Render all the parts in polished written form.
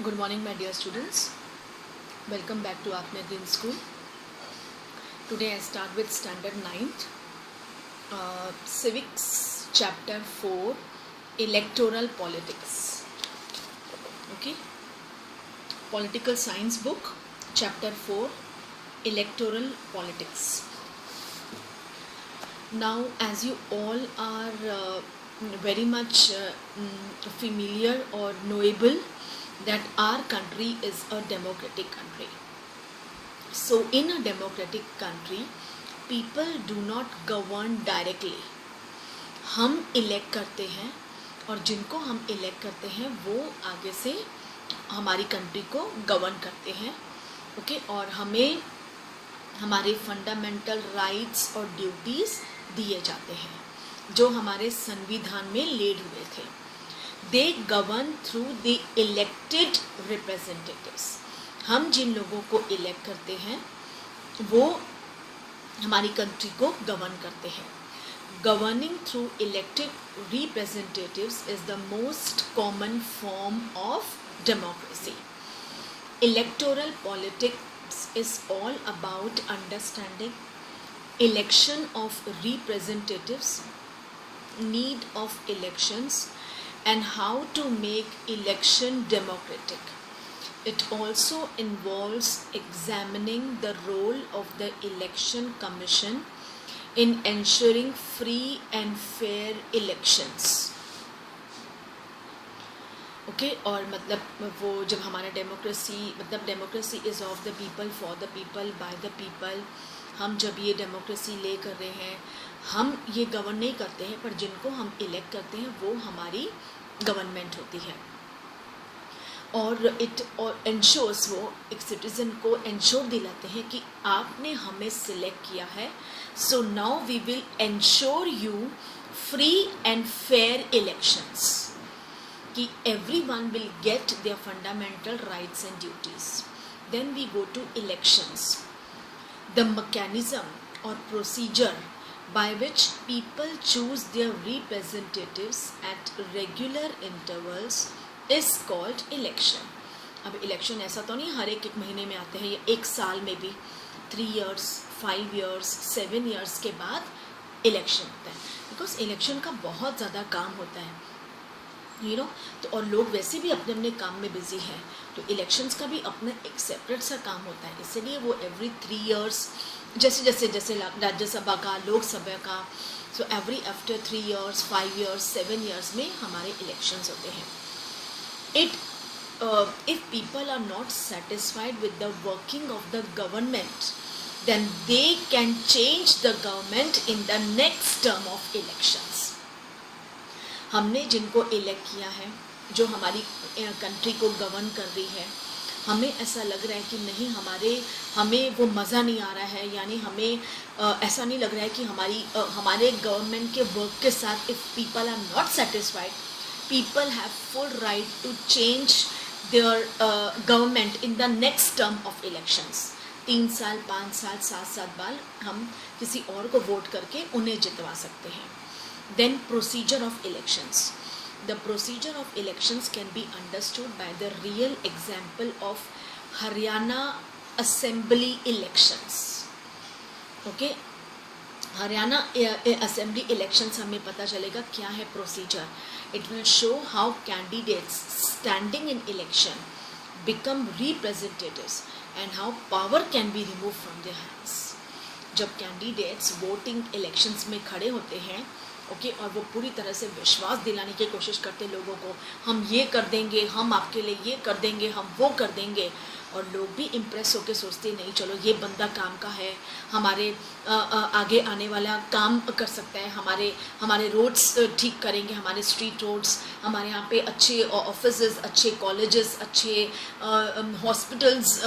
Good morning, my dear students. Welcome back to Aapne Din School. Today I start with Standard 9th, Civics, Chapter 4, Electoral Politics. Okay, Political Science book, Chapter 4, Electoral Politics. Now, as you all are very much familiar or knowable that our country is a democratic country. So in a democratic country, people do not govern directly. हम elect करते हैं और जिनको हम elect करते हैं वो आगे से हमारी कंट्री को गवर्न करते हैं. ओके, और हमें हमारे फंडामेंटल राइट्स और ड्यूटीज़ दिए जाते हैं जो हमारे संविधान में लेड हुए थे. They govern through the elected representatives. हम जिन लोगों को इलेक्ट करते हैं वो हमारी कंट्री को गवर्न करते हैं. Governing through elected representatives is the most common form of democracy. Electoral politics is all about understanding election of representatives, need of elections, and how to make election democratic. It also involves examining the role of the election commission in ensuring free and fair elections. Okay, और मतलब वो जब हमारा democracy is of the people, for the people, by the people, हम जब ये democracy ले कर रहे हैं, हम ये गवर्न नहीं करते हैं पर जिनको हम इलेक्ट करते हैं वो हमारी गवर्नमेंट होती है. और इंश्योर्स, वो एक सिटीज़न को इंश्योर दिलाते हैं कि आपने हमें सिलेक्ट किया है, so now we will ensure you free and fair elections, कि everyone will get their fundamental rights and duties. Then we go to elections. The mechanism or procedure by which people choose their representatives at regular intervals is called election. अब election ऐसा तो नहीं हर एक महीने में आते हैं, या एक साल में भी 3 years, 5 years, 7 years के बाद election होता है. बिकॉज election का बहुत ज़्यादा काम होता है, तो और लोग वैसे भी अपने अपने काम में बिजी हैं, तो इलेक्शंस का भी अपना एक सेपरेट सा काम होता है. इसलिए वो एवरी 3 years, जैसे राज्यसभा का, लोकसभा का, so every after 3 years, 5 years, 7 years में हमारे इलेक्शंस होते हैं. If people are not satisfied with the working of the government, then they can change the government in the next term of elections. हमने जिनको elect किया है, जो हमारी कंट्री को गवर्न कर रही है, हमें ऐसा लग रहा है कि नहीं, हमें वो मज़ा नहीं आ रहा है, यानी हमें ऐसा नहीं लग रहा है कि हमारे गवर्नमेंट के वर्क के साथ, if people are not satisfied, people have full right to change their government in the next term of elections. 3 साल, 5 साल, 7 साल बाद हम किसी और को वोट करके उन्हें जितवा सकते हैं. Then procedure of elections. The procedure of elections can be understood by the real example of Haryana Assembly elections. Okay, Haryana Assembly elections हमें पता चलेगा क्या है procedure. It will show how candidates standing in election become representatives and how power can be removed from their hands. जब candidates voting elections में खड़े होते हैं, ओके, और वो पूरी तरह से विश्वास दिलाने की कोशिश करते लोगों को, हम ये कर देंगे, हम आपके लिए ये कर देंगे, हम वो कर देंगे, और लोग भी इम्प्रेस होकर सोचते नहीं, चलो ये बंदा काम का है, हमारे आगे आने वाला काम कर सकता है, हमारे रोड्स ठीक करेंगे, हमारे स्ट्रीट रोड्स, हमारे यहाँ पे अच्छे ऑफिसेस, अच्छे कॉलेजेस, अच्छे हॉस्पिटल्स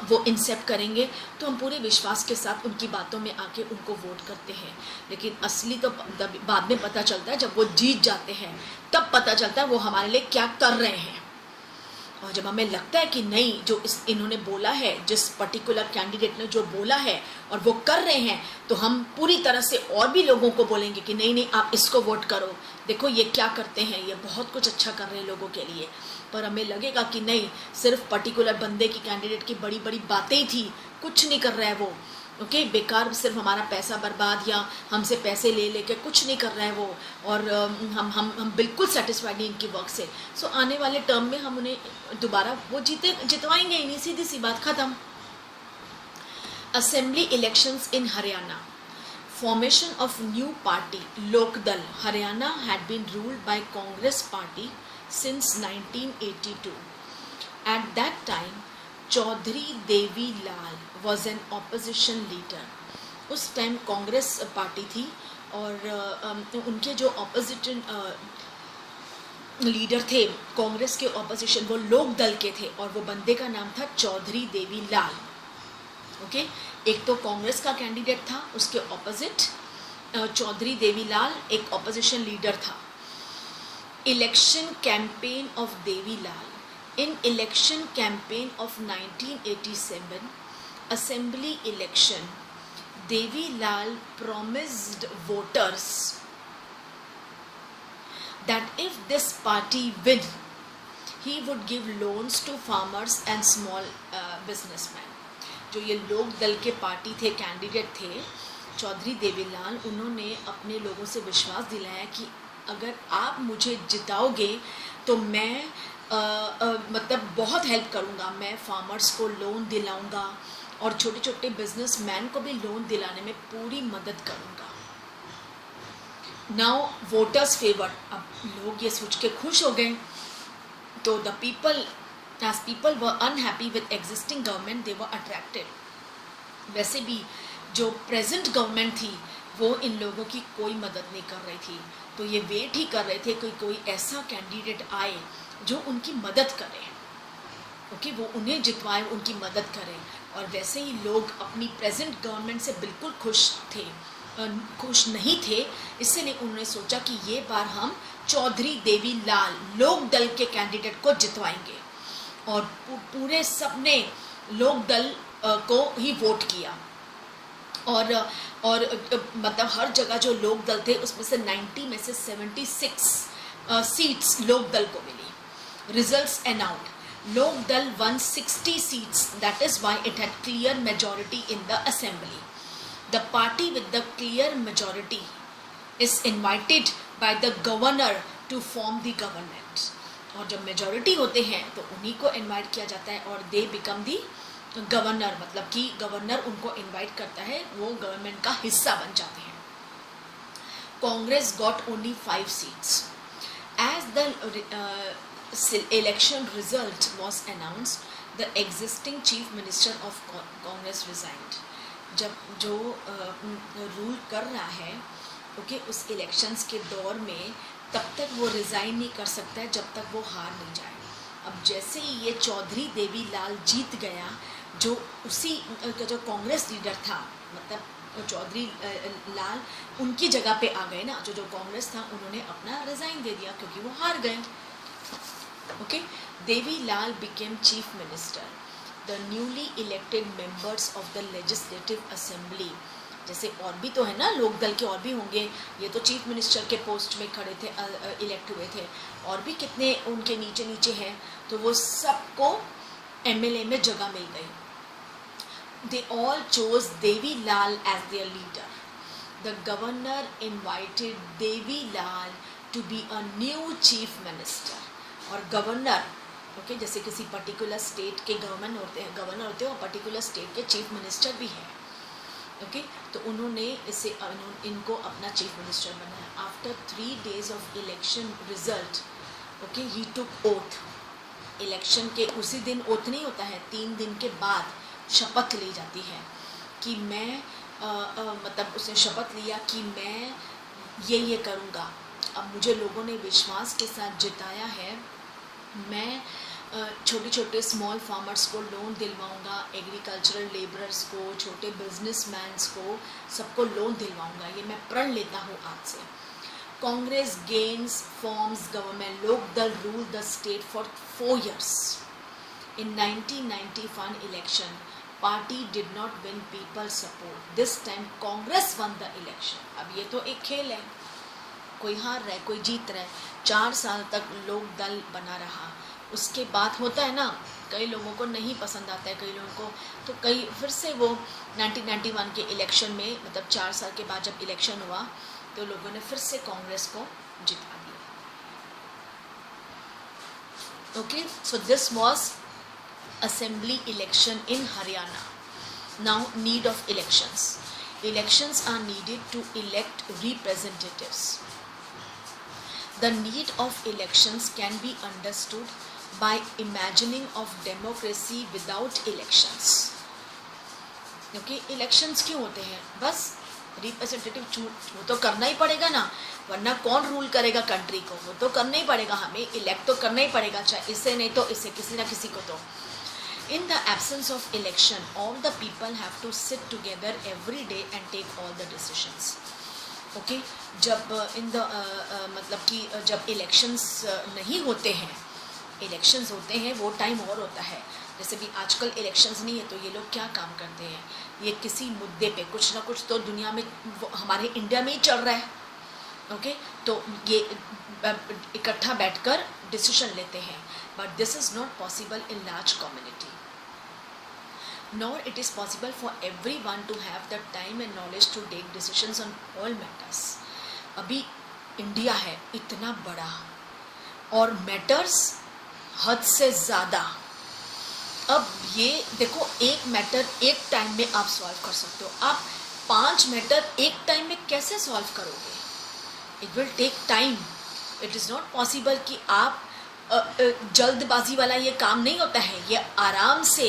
वो इंसेप्ट करेंगे, तो हम पूरे विश्वास के साथ उनकी बातों में आके उनको वोट करते हैं. लेकिन असली तो बाद में पता चलता है, जब वो जीत जाते हैं तब पता चलता है वो हमारे लिए क्या कर रहे हैं. और जब हमें लगता है कि नहीं, जो इन्होंने बोला है, जिस पर्टिकुलर कैंडिडेट ने जो बोला है और वो कर रहे हैं, तो हम पूरी तरह से और भी लोगों को बोलेंगे कि नहीं नहीं, आप इसको वोट करो, देखो ये क्या करते हैं, ये बहुत कुछ अच्छा कर रहे हैं लोगों के लिए, पर हमें लगेगा कि नहीं, सिर्फ पर्टिकुलर बंदे की, कैंडिडेट की बड़ी बड़ी बातें ही थी, कुछ नहीं कर रहा है वो, ओके, बेकार सिर्फ हमारा पैसा बर्बाद या हमसे पैसे ले लेके कुछ नहीं कर रहा है वो, और हम बिल्कुल सेटिस्फाइड नहीं इनकी वर्क से। सो आने वाले टर्म में हम उन्हें दोबारा वो जितवाएंगे ही नहीं, सीधी सी बात, खत्म। Assembly elections in Haryana, formation of new party Lok Dal Haryana had been ruled by Congress party since 1982. At that time Chaudhry Devi Lal was an opposition leader. उस टाइम कांग्रेस पार्टी थी और उनके जो ऑपोजिशन लीडर थे कांग्रेस के opposition, वो लोक दल के थे और वो बंदे का नाम था चौधरी देवी लाल। ओके, एक तो कांग्रेस का कैंडिडेट था, उसके ऑपोजिट चौधरी देवीलाल एक ऑपोजिशन लीडर था। Election campaign of Devilal, in election campaign of 1987 assembly election, Devilal promised voters that if this party win he would give loans to farmers and small businessmen. जो ये लोक दल के पार्टी थे, कैंडिडेट थे चौधरी देवीलाल, उन्होंने अपने लोगों से विश्वास दिलाया कि अगर आप मुझे जिताओगे तो मैं मतलब बहुत हेल्प करूँगा, मैं फार्मर्स को लोन दिलाऊंगा और छोटे छोटे बिजनेसमैन को भी लोन दिलाने में पूरी मदद करूँगा। नाउ वोटर्स फेवर, अब लोग ये सोच के खुश हो गए, तो the people, as people were unhappy with existing government, they were attracted. वैसे भी जो प्रेजेंट गवर्नमेंट थी वो इन लोगों की कोई मदद नहीं कर रही थी, तो ये वेट ही कर रहे थे कि कोई ऐसा कैंडिडेट आए जो उनकी मदद करे, ओके, वो उन्हें जितवाए, उनकी मदद करे। और वैसे ही लोग अपनी प्रेजेंट गवर्नमेंट से बिल्कुल खुश नहीं थे, इसलिए उन्होंने सोचा कि ये बार हम चौधरी देवी लाल लोक दल के कैंडिडेट को जितवाएंगे, और पूरे सबने लोक दल को ही वोट किया। और मतलब हर जगह जो लोक दल थे उसमें से 90 में से 76 सीट्स लोक दल को मिली। Results announced, Lok Dal won 60 seats, that is why it had clear majority in the assembly. The party with the clear majority is invited by the governor to form the government. और जब मेजॉरिटी होते हैं तो उन्हीं को इनवाइट किया जाता है और दे बिकम दी गवर्नर, मतलब कि गवर्नर उनको इनवाइट करता है, वो गवर्नमेंट का हिस्सा बन जाते हैं। Congress got only 5 seats. As the election result was announced, the existing chief minister of Congress resigned. जब जो रूल कर रहा है, ओके, उस इलेक्शंस के दौर में तब तक वो रिज़ाइन नहीं कर सकता है जब तक वो हार नहीं जाए। अब जैसे ही ये चौधरी देवी लाल जीत गया, जो उसी जो कांग्रेस लीडर था, मतलब चौधरी लाल उनकी जगह पे आ गए ना, जो कांग्रेस था, उन्होंने अपना रिज़ाइन दे दिया क्योंकि वो हार गए। Okay, Devi Lal became chief minister. The newly elected members of the legislative assembly, जैसे और भी तो है ना, लोक दल के और भी होंगे, ये तो चीफ मिनिस्टर के पोस्ट में खड़े थे, इलेक्ट हुए थे, और भी कितने उनके नीचे नीचे हैं, तो वो सबको एमएलए में जगह मिल गई। They all chose Devi Lal as their leader. The governor invited Devi Lal to be a new chief minister. और गवर्नर, ओके, जैसे किसी पर्टिकुलर स्टेट के गवर्नर होते हैं और पर्टिकुलर स्टेट के चीफ मिनिस्टर भी हैं, ओके, तो उन्होंने इनको अपना चीफ मिनिस्टर बनाया। After 3 days of election result, okay, he took oath. Election के उसी दिन ओथ नहीं होता है, 3 दिन के बाद शपथ ली जाती है कि मैं मतलब उसने शपथ लिया कि मैं ये करूँगा। अब मुझे लोगों ने विश्वास के साथ जिताया है, मैं छोटे छोटे स्मॉल फार्मर्स को लोन दिलवाऊंगा, एग्रीकल्चरल लेबरर्स को, छोटे बिजनेसमैन्स को, सबको लोन दिलवाऊंगा, ये मैं प्रण लेता हूँ आज से। कांग्रेस गेन्स फॉर्म्स गवर्नमेंट, लोक दल rule the state for 4 years। In 1991 election, party did not win people support, this time Congress one the election. अब ये तो एक खेल है, कोई हार रहा है, कोई जीत रहा है, 4 साल तक लोक दल बना रहा। उसके बाद होता है ना, कई लोगों को नहीं पसंद आता है, कई लोगों को, तो कई फिर से वो 1991 के इलेक्शन में, मतलब 4 साल के बाद जब इलेक्शन हुआ तो लोगों ने फिर से कांग्रेस को जिता दिया। Okay, so this was assembly election in Haryana. Now, need of elections. Elections are needed to elect representatives. The need of elections can be understood by imagining of democracy without elections. Okay, elections क्यों होते हैं? बस representative वो तो करना ही पड़ेगा ना, वरना कौन रूल करेगा कंट्री को? वो तो करना ही पड़ेगा, हमें इलेक्ट तो करना ही पड़ेगा, चाहे इसे नहीं तो इसे, किसी ना किसी को तो। In the absence of election, all the people have to sit together every day and take all the decisions. Okay, जब in the मतलब कि जब elections नहीं होते हैं, elections होते हैं वो टाइम और होता है। जैसे भी आजकल elections नहीं है तो ये लोग क्या काम करते हैं, ये किसी मुद्दे पे कुछ ना कुछ तो दुनिया में, हमारे इंडिया में ही चल रहा है। ओके, तो ये इकट्ठा बैठकर डिसीजन लेते हैं, but this is not possible in large community, nor it is possible for everyone to have the time and knowledge to take decisions on all matters. अभी इंडिया है इतना बड़ा और मैटर्स हद से ज़्यादा। अब ये देखो, एक मैटर एक टाइम में आप सॉल्व कर सकते हो, आप 5 मैटर एक टाइम में कैसे सॉल्व करोगे? It will take time. It is not possible कि आप जल्दबाजी वाला ये काम नहीं होता है, ये आराम से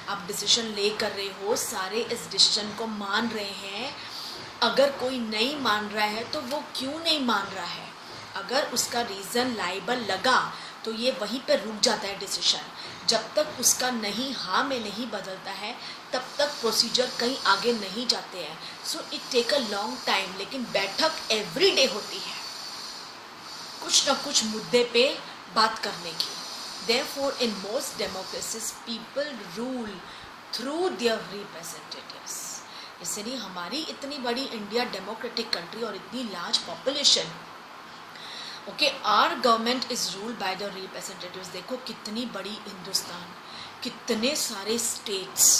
आप डिसीजन ले कर रहे हो, सारे इस डिसीजन को मान रहे हैं। अगर कोई नहीं मान रहा है तो वो क्यों नहीं मान रहा है, अगर उसका रीज़न लाइबल लगा तो ये वहीं पे रुक जाता है डिसीजन। जब तक उसका नहीं हाँ में नहीं बदलता है तब तक प्रोसीजर कहीं आगे नहीं जाते हैं। So it take a long time. लेकिन बैठक एवरी डे होती है कुछ ना कुछ मुद्दे पे बात करने की। Therefore, in most democracies, people rule through their representatives. इसलिए हमारी इतनी बड़ी इंडिया डेमोक्रेटिक कंट्री और इतनी large population, okay, our government is ruled by the representatives. देखो कितनी बड़ी हिंदुस्तान, कितने सारे स्टेट्स,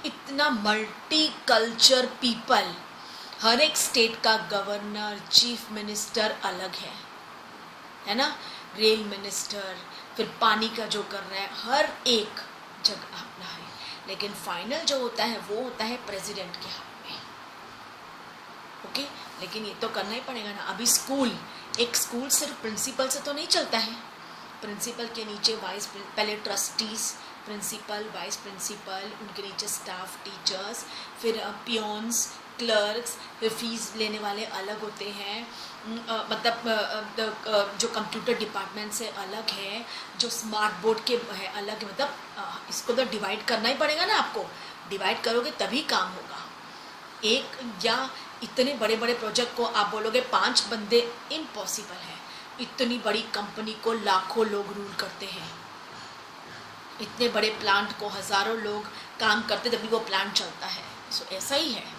इतना मल्टी कल्चर पीपल, हर एक स्टेट का गवर्नर, चीफ मिनिस्टर अलग है ना, रेल मिनिस्टर, फिर पानी का जो कर रहा है, हर एक जगह अपना है। लेकिन फाइनल जो होता है वो होता है प्रेसिडेंट के हाथ में। ओके, लेकिन ये तो करना ही पड़ेगा ना। अभी स्कूल, एक स्कूल सिर्फ प्रिंसिपल से तो नहीं चलता है, प्रिंसिपल के नीचे पहले ट्रस्टीज, प्रिंसिपल, वाइस प्रिंसिपल, उनके नीचे स्टाफ, टीचर्स, फिर पियोन्स, क्लर्क्स, फिर फीस लेने वाले अलग होते हैं, मतलब जो कंप्यूटर डिपार्टमेंट से अलग है, जो स्मार्ट बोर्ड के है अलग है। मतलब इसको तो डिवाइड करना ही पड़ेगा ना, आपको डिवाइड करोगे तभी काम होगा। एक या इतने बड़े बड़े प्रोजेक्ट को आप बोलोगे 5 बंदे, इम्पॉसिबल है। इतनी बड़ी कंपनी को लाखों लोग रूल करते हैं, इतने बड़े प्लांट को हज़ारों लोग काम करते तभी वो प्लांट चलता है। सो ऐसा ही है।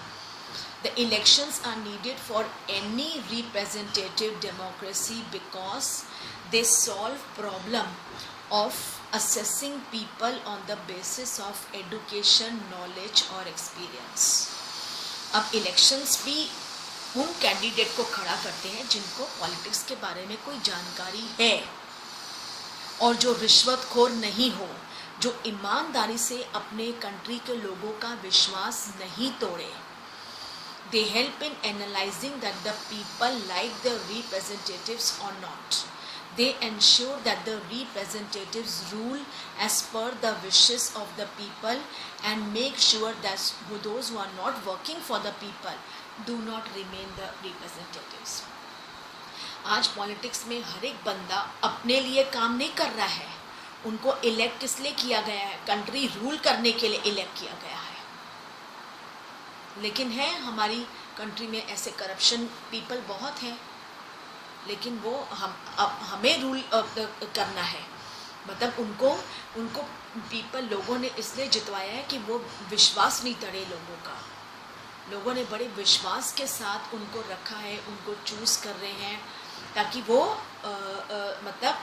The elections are needed for any representative democracy because they solve problem of assessing people on the basis of education, knowledge or experience. अब elections भी उन कैंडिडेट को खड़ा करते हैं जिनको पॉलिटिक्स के बारे में कोई जानकारी है और जो रिश्वतखोर नहीं हो, जो ईमानदारी से अपने कंट्री के लोगों का विश्वास नहीं तोड़े। They help in analyzing that the people like the representatives or not. They ensure that the representatives rule as per the wishes of the people and make sure that those who are not working for the people do not remain the representatives. आज politics में हर एक बंदा अपने लिए काम नहीं कर रहा है, उनको इलेक्ट इसलिए किया गया है, कंट्री रूल करने के लिए इलेक्ट किया गया है। लेकिन है हमारी कंट्री में ऐसे करप्शन पीपल बहुत हैं, लेकिन वो हमें रूल करना है। मतलब उनको पीपल, लोगों ने इसलिए जितवाया है कि वो विश्वास नहीं तड़े लोगों का। लोगों ने बड़े विश्वास के साथ उनको रखा है, उनको चूज़ कर रहे हैं। ताकि वो मतलब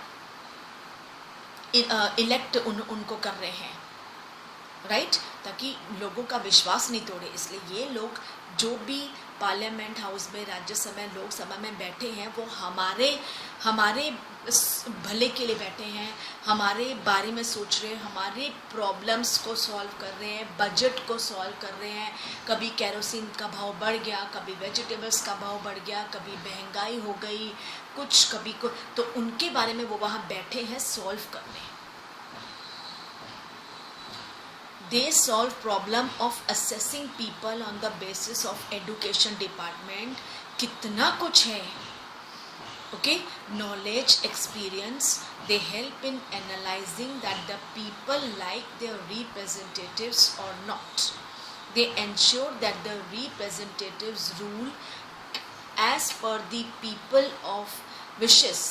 इलेक्ट उनको कर रहे हैं, राइट, ताकि लोगों का विश्वास नहीं तोड़े। इसलिए ये लोग जो भी पार्लियामेंट हाउस में, राज्यसभा में, लोकसभा में बैठे हैं वो हमारे भले के लिए बैठे हैं, हमारे बारे में सोच रहे हैं, हमारे प्रॉब्लम्स को सॉल्व कर रहे हैं, बजट को सॉल्व कर रहे हैं। कभी केरोसिन का भाव बढ़ गया, कभी वेजिटेबल्स का भाव बढ़ गया, कभी महंगाई हो गई, कुछ कभी को, तो उनके बारे में वो वहाँ बैठे हैं सॉल्व करने। They solve problem of assessing people on the basis of education department. कितना कुछ है, okay, knowledge, experience. They help in analyzing that the people like their representatives or not. They ensure that the representatives rule as per the people of wishes.